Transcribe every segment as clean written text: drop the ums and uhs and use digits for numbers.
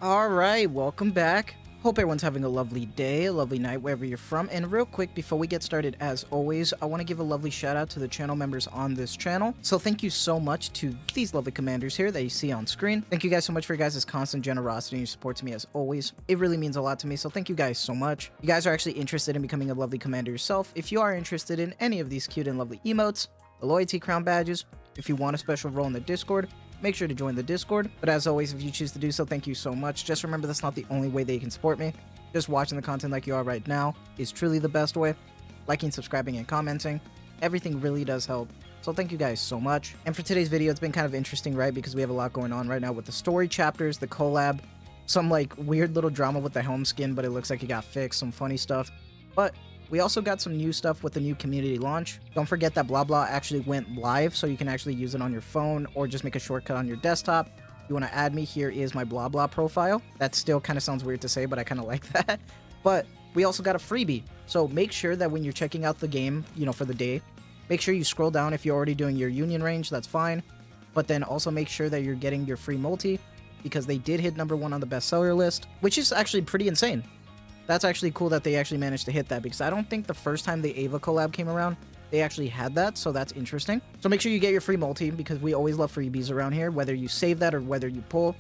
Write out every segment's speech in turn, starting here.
Alright, welcome back. Hope everyone's having a lovely day, a lovely night, wherever you're from. And real quick, before we get started, as always, I want to give a lovely shout out to the channel members on this channel. So thank you so much to these lovely commanders here that you see on screen. Thank you guys so much for your guys' constant generosity and your support to me as always. It really means a lot to me, so thank you guys so much. You guys are actually interested in becoming a lovely commander yourself. If you are interested in any of these cute and lovely emotes, the loyalty crown badges, if you want a special role in the Discord, make sure to join the Discord. But as always, if you choose to do so, thank you so much. Just remember, that's not the only way that you can support me. Just watching the content like you are right now is truly the best way. Liking, subscribing, and commenting, everything really does help. So thank you guys so much. And for today's video, it's been kind of interesting, right? Because we have a lot going on right now with the story chapters, the collab, some like weird little drama with the helm skin, but it looks like it got fixed, some funny stuff. But we also got some new stuff with the new community launch. Don't forget that blah blah actually went live, so you can actually use it on your phone or just make a shortcut on your desktop. If you want to add me, here is my blah blah profile. That still kind of sounds weird to say, but I kind of like that. But we also got a freebie. So make sure that when you're checking out the game, for the day, make sure you scroll down. If you're already doing your union range, that's fine. But then also make sure that you're getting your free multi, because they did hit #1 on the bestseller list, which is actually pretty insane. That's actually cool that they actually managed to hit that, because I don't think the first time the Ava collab came around, they actually had that, so that's interesting. So make sure you get your free multi, because we always love freebies around here, whether you save that or whether you pull,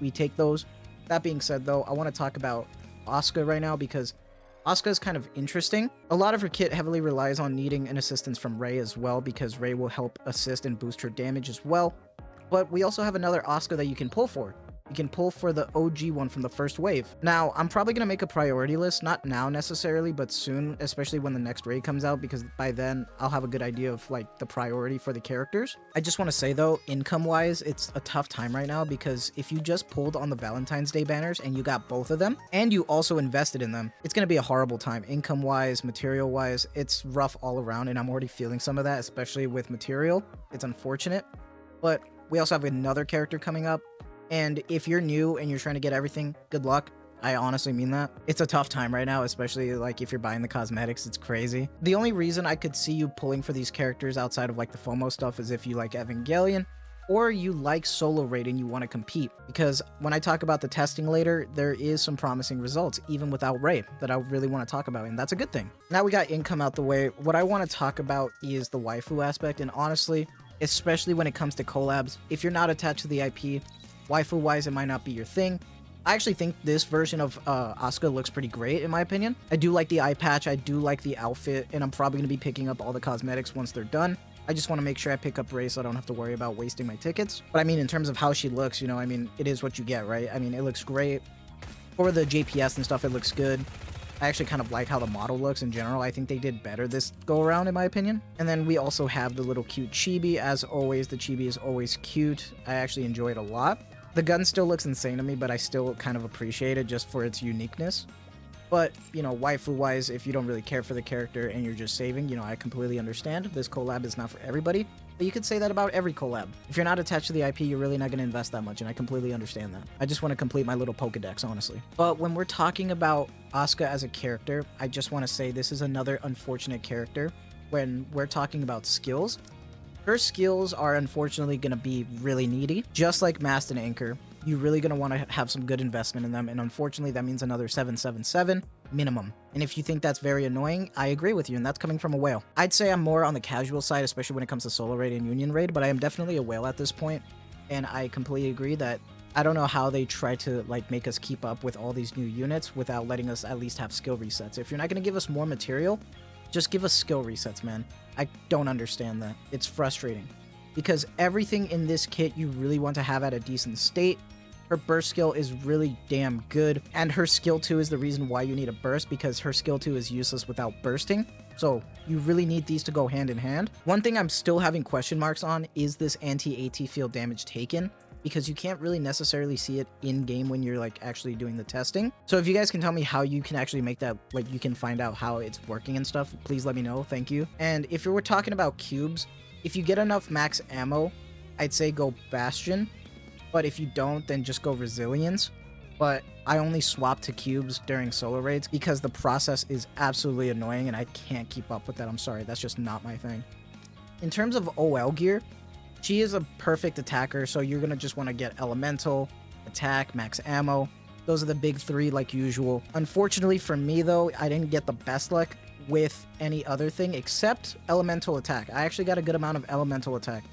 we take those. That being said, though, I want to talk about Asuka right now, because Asuka is kind of interesting. A lot of her kit heavily relies on needing an assistance from Rei as well, because Rei will help assist and boost her damage as well. But we also have another Asuka that you can pull for. You can pull for the OG one from the first wave. Now, I'm probably going to make a priority list, not now necessarily, but soon, especially when the next raid comes out, because by then I'll have a good idea of like the priority for the characters. I just want to say though, income-wise, it's a tough time right now, because if you just pulled on the Valentine's Day banners and you got both of them, and you also invested in them, it's going to be a horrible time. Income-wise, material-wise, it's rough all around, and I'm already feeling some of that, especially with material. It's unfortunate, but we also have another character coming up. And if you're new and you're trying to get everything, good luck. I honestly mean that. It's a tough time right now, especially like if you're buying the cosmetics, it's crazy. The only reason I could see you pulling for these characters outside of like the FOMO stuff is if you like Evangelion or you like solo raid and you want to compete. Because when I talk about the testing later, there is some promising results, even without Rei, that I really want to talk about, and that's a good thing. Now we got income out the way. What I want to talk about is the waifu aspect, and honestly, especially when it comes to collabs, if you're not attached to the IP, waifu-wise, it might not be your thing. I actually think this version of Asuka looks pretty great, in my opinion. I do like the eye patch, I do like the outfit, and I'm probably going to be picking up all the cosmetics once they're done. I just want to make sure I pick up Rei so I don't have to worry about wasting my tickets. But I mean, in terms of how she looks, it is what you get, right? I mean, it looks great. For the JPS and stuff, it looks good. I actually kind of like how the model looks in general. I think they did better this go around, in my opinion. And then we also have the little cute chibi. As always, the chibi is always cute. I actually enjoy it a lot. The gun still looks insane to me, but I still kind of appreciate it just for its uniqueness. But, waifu-wise, if you don't really care for the character and you're just saving, I completely understand. This collab is not for everybody. But you could say that about every collab. If you're not attached to the IP, you're really not going to invest that much, and I completely understand that. I just want to complete my little Pokedex, honestly. But when we're talking about Asuka as a character, I just want to say this is another unfortunate character. When we're talking about skills, her skills are unfortunately going to be really needy. Just like Mast and Anchor, you're really going to want to have some good investment in them, and unfortunately that means another 777 minimum. And if you think that's very annoying, I agree with you, and that's coming from a whale. I'd say I'm more on the casual side, especially when it comes to solo raid and union raid, but I am definitely a whale at this point, and I completely agree that I don't know how they try to like make us keep up with all these new units without letting us at least have skill resets. If you're not going to give us more material, just give us skill resets, man. I don't understand that. It's frustrating. Because everything in this kit you really want to have at a decent state. Her burst skill is really damn good. And her skill 2 is the reason why you need a burst, because her skill 2 is useless without bursting. So you really need these to go hand in hand. One thing I'm still having question marks on is this anti-AT field damage taken, because you can't really necessarily see it in game when you're like actually doing the testing. So if you guys can tell me how you can actually make that, like you can find out how it's working and stuff, please let me know. Thank you. And if we're talking about cubes, if you get enough max ammo, I'd say go Bastion. But if you don't, then just go Resilience. But I only swap to cubes during solo raids because the process is absolutely annoying and I can't keep up with that. I'm sorry, that's just not my thing. In terms of OL gear, she is a perfect attacker, so you're going to just want to get Elemental, attack, max ammo. Those are the big three like usual. Unfortunately for me though, I didn't get the best luck with any other thing except elemental attack. I actually got a good amount of elemental attack.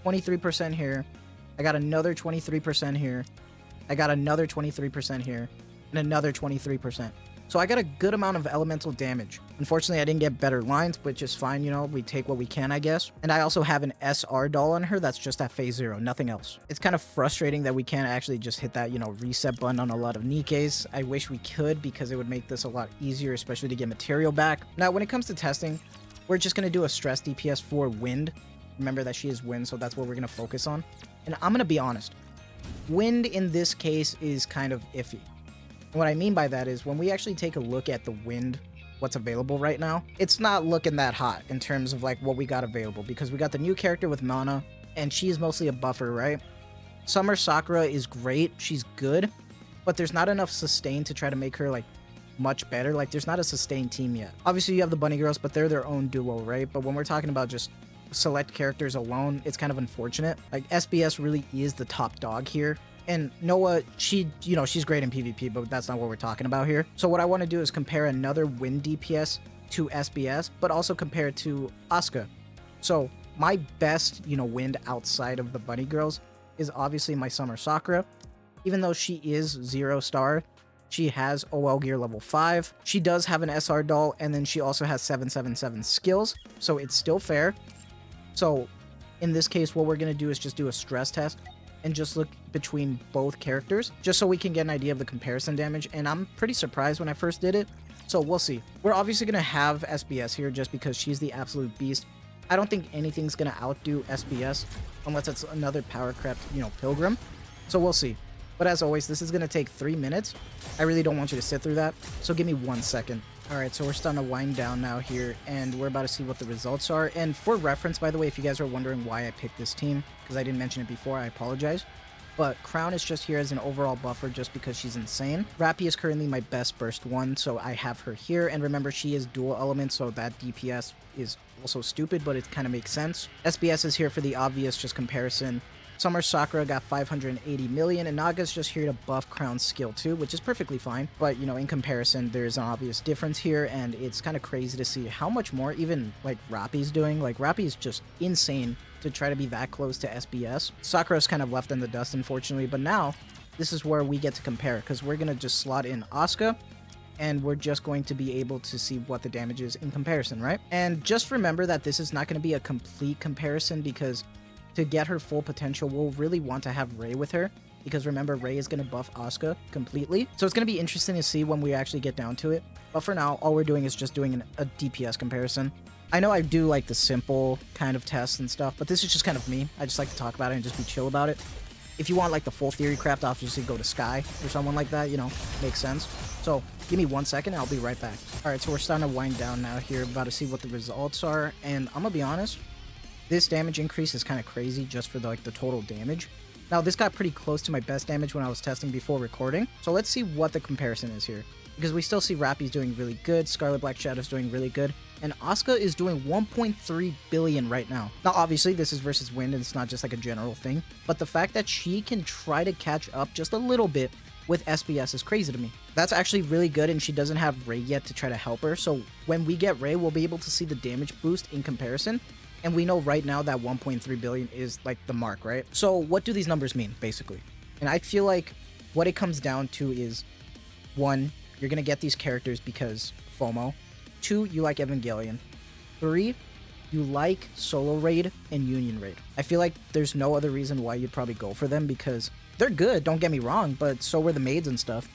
23% here. I got another 23% here. I got another 23% here. And another 23%. So I got a good amount of elemental damage. Unfortunately, I didn't get better lines, which is fine, you know, we take what we can, I guess. And I also have an SR doll on her that's just at phase 0, nothing else. It's kind of frustrating that we can't actually just hit that, you know, reset button on a lot of Nikkes. I wish we could because it would make this a lot easier, especially to get material back. Now, when it comes to testing, we're just going to do a stress DPS for Wind. Remember that she is Wind, so that's what we're going to focus on. And I'm going to be honest. Wind in this case is kind of iffy. And what I mean by that is when we actually take a look at the Wind, what's available right now, it's not looking that hot in terms of like what we got available because we got the new character with Mana and she's mostly a buffer, right? Summer Sakura is great. She's good, but there's not enough sustain to try to make her like much better. Like there's not a sustained team yet. Obviously you have the Bunny Girls, but they're their own duo, right? But when we're talking about just select characters alone, it's kind of unfortunate. Like SBS really is the top dog here. And Noah, she's great in PvP, but that's not what we're talking about here. So what I want to do is compare another Wind DPS to SBS, but also compare it to Asuka. So my best, Wind outside of the Bunny Girls is obviously my Summer Sakura. Even though she is 0 star, she has OL gear level 5. She does have an SR doll, and then she also has 777 skills. So it's still fair. So in this case, what we're going to do is just do a stress test and just look between both characters just so we can get an idea of the comparison damage. And I'm pretty surprised when I first did it, so we'll see. We're obviously going to have SBS here just because she's the absolute beast. I don't think anything's going to outdo SBS unless it's another power crept, Pilgrim. So we'll see. But as always, this is going to take 3 minutes. I really don't want you to sit through that, so give me 1 second. Alright, so we're starting to wind down now here, and we're about to see what the results are. And for reference, by the way, if you guys are wondering why I picked this team, because I didn't mention it before, I apologize. But Crown is just here as an overall buffer just because she's insane. Rappy is currently my best burst one, so I have her here. And remember, she is dual element, so that DPS is also stupid, but it kind of makes sense. SBS is here for the obvious just comparison. Summer Sakura got 580 million, and Naga's just here to buff Crown's skill too, which is perfectly fine. But, in comparison, there's an obvious difference here, and it's kind of crazy to see how much more even, like, Rappy's doing. Like, Rappy's just insane to try to be that close to SBS. Sakura's kind of left in the dust, unfortunately, but now, this is where we get to compare, because we're going to just slot in Asuka, and we're just going to be able to see what the damage is in comparison, right? And just remember that this is not going to be a complete comparison, because to get her full potential, we'll really want to have Ray with her, because remember, Ray is going to buff Asuka completely. So it's going to be interesting to see when we actually get down to it. But for now, all we're doing is just doing a DPS comparison. I know I do like the simple kind of tests and stuff, but this is just kind of me. I just like to talk about it and just be chill about it. If you want like the full theory craft, obviously go to Sky or someone like that, makes sense. So give me 1 second and I'll be right back. All right, so we're starting to wind down now here, about to see what the results are. And I'm going to be honest, this damage increase is kind of crazy just for the total damage. Now, this got pretty close to my best damage when I was testing before recording. So let's see what the comparison is here. Because we still see Rappy's doing really good, Scarlet Black Shadow's doing really good, and Asuka is doing 1.3 billion right now. Now, obviously, this is versus Wind, and it's not just like a general thing, but the fact that she can try to catch up just a little bit with SBS is crazy to me. That's actually really good, and she doesn't have Ray yet to try to help her, so when we get Ray, we'll be able to see the damage boost in comparison. And we know right now that 1.3 billion is like the mark, right? So what do these numbers mean, basically? And I feel like what it comes down to is, 1, you're going to get these characters because FOMO. 2, you like Evangelion. 3, you like Solo Raid and Union Raid. I feel like there's no other reason why you'd probably go for them because they're good, don't get me wrong, but so were the maids and stuff.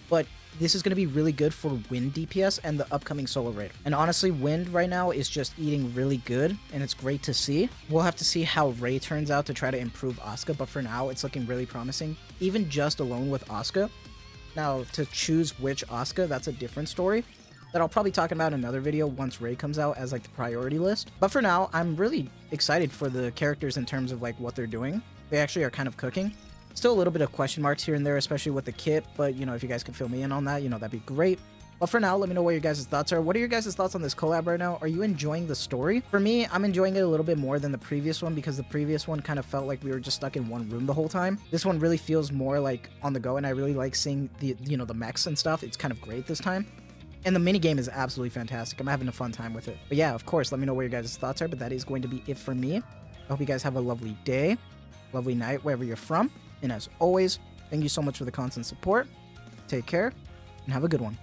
But this is going to be really good for Wind DPS and the upcoming Solo Raid. And honestly, Wind right now is just eating really good, and it's great to see. We'll have to see how Ray turns out to try to improve Asuka, but for now, it's looking really promising. Even just alone with Asuka. Now, to choose which Asuka, that's a different story that I'll probably talk about in another video once Ray comes out as like the priority list. But for now, I'm really excited for the characters in terms of like what they're doing. They actually are kind of cooking. Still a little bit of question marks here and there, especially with the kit, but if you guys could fill me in on that, that'd be great. But for now, let me know what your guys' thoughts are. What are your guys' thoughts on this collab right now? Are you enjoying the story? For me, I'm enjoying it a little bit more than the previous one because the previous one kind of felt like we were just stuck in one room the whole time. This one really feels more like on the go, and I really like seeing the, you know, the mechs and stuff. It's kind of great this time. And the minigame is absolutely fantastic. I'm having a fun time with it. But yeah, of course, let me know what your guys' thoughts are, but that is going to be it for me. I hope you guys have a lovely day, lovely night, wherever you're from. And as always, thank you so much for the constant support. Take care, and have a good one.